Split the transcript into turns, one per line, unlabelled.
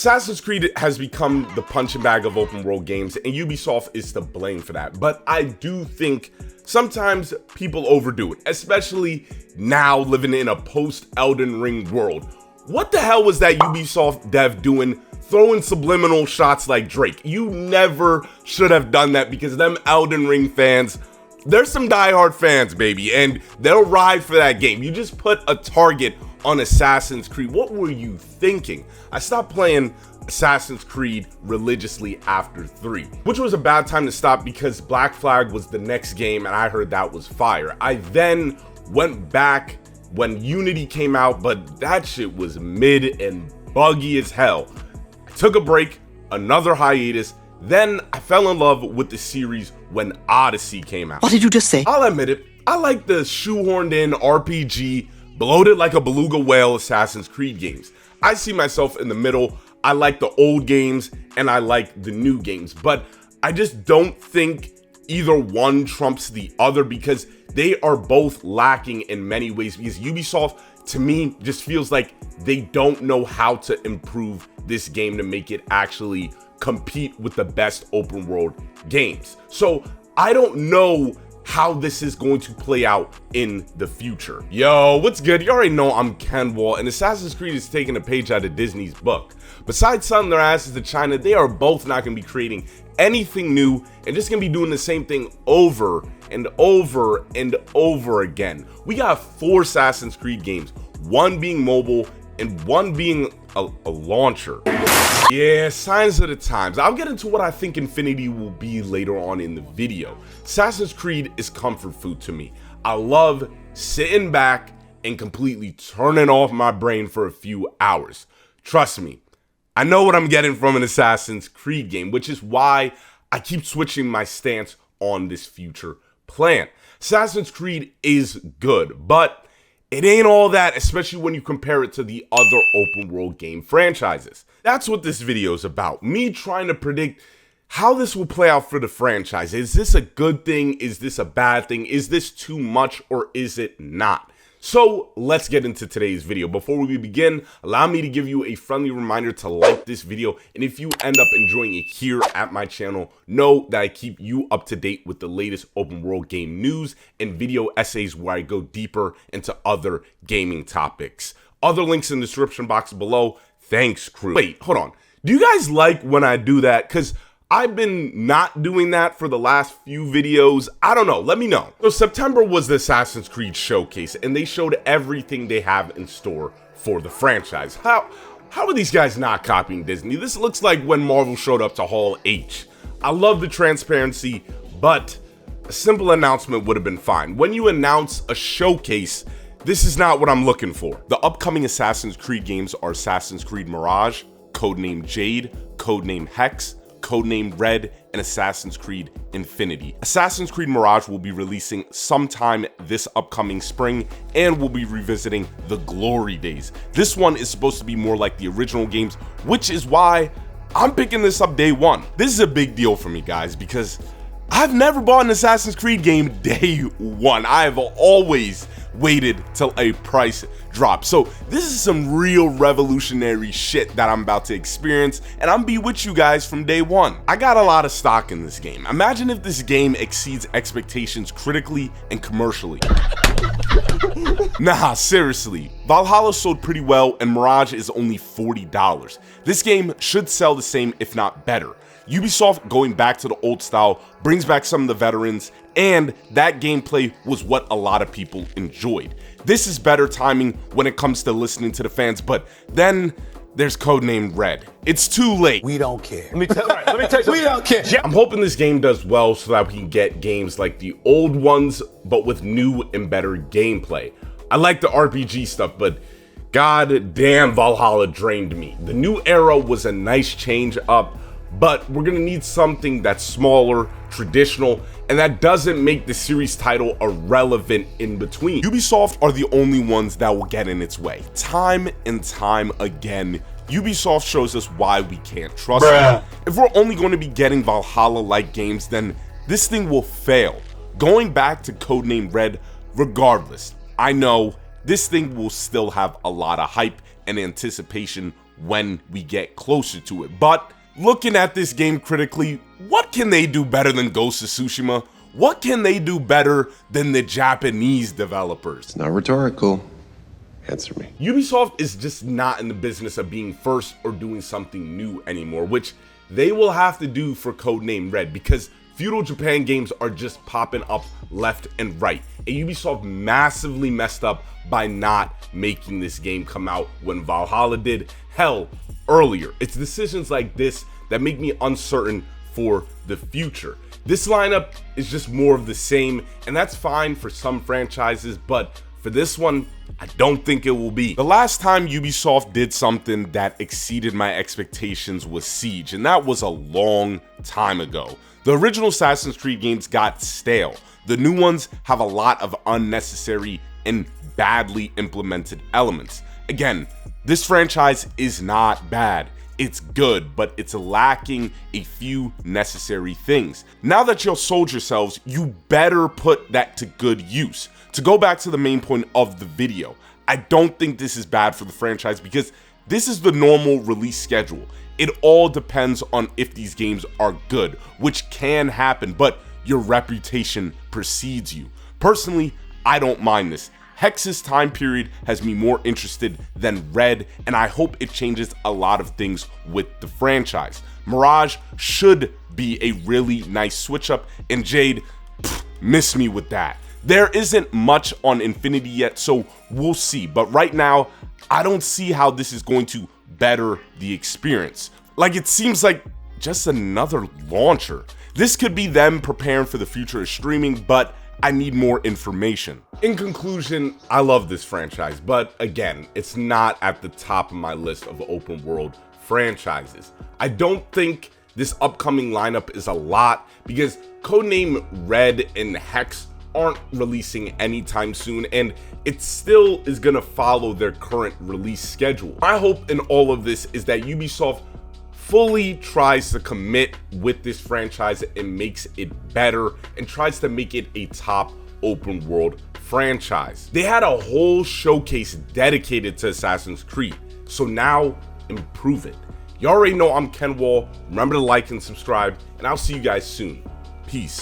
Assassin's Creed has become the punching bag of open world games, and Ubisoft is to blame for that. But I do think sometimes people overdo it, especially now living in a post-Elden Ring world. What the hell was that Ubisoft dev doing, throwing subliminal shots like Drake? You never should have done that, because them Elden Ring fans, they're some diehard fans, baby, and they'll ride for that game. You just put a target on Assassin's Creed. What were you thinking? I stopped playing Assassin's Creed religiously after 3, which was a bad time to stop because Black Flag was the next game and I heard that was fire. I then went back when Unity came out, but that shit was mid and buggy as hell. I took a break, another hiatus, then I fell in love with the series when Odyssey came out.
What did you just say?
I'll admit it, I like the shoehorned in RPG, bloated like a beluga whale Assassin's Creed games. I see myself in the middle. I like the old games and I like the new games, but I just don't think either one trumps the other, because they are both lacking in many ways. Because Ubisoft, to me, just feels like they don't know how to improve this game to make it actually compete with the best open world games. So I don't know how this is going to play out in the future. Yo, what's good? You already know I'm KenWal, and Assassin's Creed is taking a page out of Disney's book. Besides selling their asses to China, they are both not going to be creating anything new and just going to be doing the same thing over and over and over again. We got 4 Assassin's Creed games, one being mobile and one being a launcher. Yeah, signs of the times. I'll get into what I think Infinity will be later on in the video. Assassin's Creed is comfort food to me. I love sitting back and completely turning off my brain for a few hours. Trust me, I know what I'm getting from an Assassin's Creed game, which is why I keep switching my stance on this future plan. Assassin's Creed is good, but it ain't all that, especially when you compare it to the other open world game franchises. That's what this video is about. Me trying to predict how this will play out for the franchise. Is this a good thing? Is this a bad thing? Is this too much or is it not? So let's get into today's video. Before we begin, allow me to give you a friendly reminder to like this video. And if you end up enjoying it here at my channel, know that I keep you up to date with the latest open world game news and video essays where I go deeper into other gaming topics. Other links in the description box below. Thanks, crew. Wait, hold on. Do you guys like when I do that? Because I've been not doing that for the last few videos. I don't know, let me know. So September was the Assassin's Creed showcase, and they showed everything they have in store for the franchise. How are these guys not copying Disney? This looks like when Marvel showed up to Hall H. I love the transparency, but a simple announcement would have been fine. When you announce a showcase, this is not what I'm looking for. The upcoming Assassin's Creed games are Assassin's Creed Mirage, Codename Jade, Codename Hexe, Codename Red, and Assassin's Creed Infinity. Assassin's Creed Mirage will be releasing sometime this upcoming spring, and we'll be revisiting the glory days. This one is supposed to be more like the original games, which is why I'm picking this up day one. This is a big deal for me, guys, because I've never bought an Assassin's Creed game day one. I have always waited till a price drop. So this is some real revolutionary shit that I'm about to experience, and I'm be with you guys from day one. I got a lot of stock in this game. Imagine if this game exceeds expectations critically and commercially. Nah, seriously. Valhalla sold pretty well and Mirage is only $40. This game should sell the same, if not better. Ubisoft going back to the old style brings back some of the veterans, and that gameplay was what a lot of people enjoyed. This is better timing when it comes to listening to the fans, but then there's Codename Red. It's too late.
We don't care.
Let me tell you
We don't care.
I'm hoping this game does well so that we can get games like the old ones, but with new and better gameplay. I like the RPG stuff, but god damn, Valhalla drained me. The new era was a nice change up, but we're gonna need something that's smaller, traditional, and that doesn't make the series title irrelevant in between. Ubisoft are the only ones that will get in its way. Time and time again, Ubisoft shows us why we can't trust them. If we're only going to be getting Valhalla-like games, then this thing will fail. Going back to Codename Red, regardless, I know this thing will still have a lot of hype and anticipation when we get closer to it. But looking at this game critically, what can they do better than Ghost of Tsushima? What can they do better than the Japanese developers?
It's not rhetorical. Answer me.
Ubisoft is just not in the business of being first or doing something new anymore, which they will have to do for Codename Red, because feudal Japan games are just popping up left and right. And Ubisoft massively messed up by not making this game come out when Valhalla did, hell, earlier. It's decisions like this that make me uncertain for the future. This lineup is just more of the same, and that's fine for some franchises, but for this one, I don't think it will be. The last time Ubisoft did something that exceeded my expectations was Siege, and that was a long time ago. The original Assassin's Creed games got stale. The new ones have a lot of unnecessary and badly implemented elements. Again, this franchise is not bad. It's good, but it's lacking a few necessary things. Now that you've sold yourselves, you better put that to good use. To go back to the main point of the video, I don't think this is bad for the franchise because this is the normal release schedule. It all depends on if these games are good, which can happen, but your reputation precedes you. Personally, I don't mind this. Hexe's time period has me more interested than Red, and I hope it changes a lot of things with the franchise. Mirage should be a really nice switch up, and Jade, miss me with that. There isn't much on Infinity yet, so we'll see, but right now, I don't see how this is going to better the experience. Like, it seems like just another launcher. This could be them preparing for the future of streaming, but I need more information. In conclusion, I love this franchise, but again, it's not at the top of my list of open world franchises. I don't think this upcoming lineup is a lot because Codename Red and Hexe aren't releasing anytime soon, and it still is gonna follow their current release schedule. My hope in all of this is that Ubisoft fully tries to commit with this franchise and makes it better and tries to make it a top open world franchise. They had a whole showcase dedicated to Assassin's Creed, so now improve it. You already know I'm KenWal. Remember to like and subscribe, and I'll see you guys soon. Peace.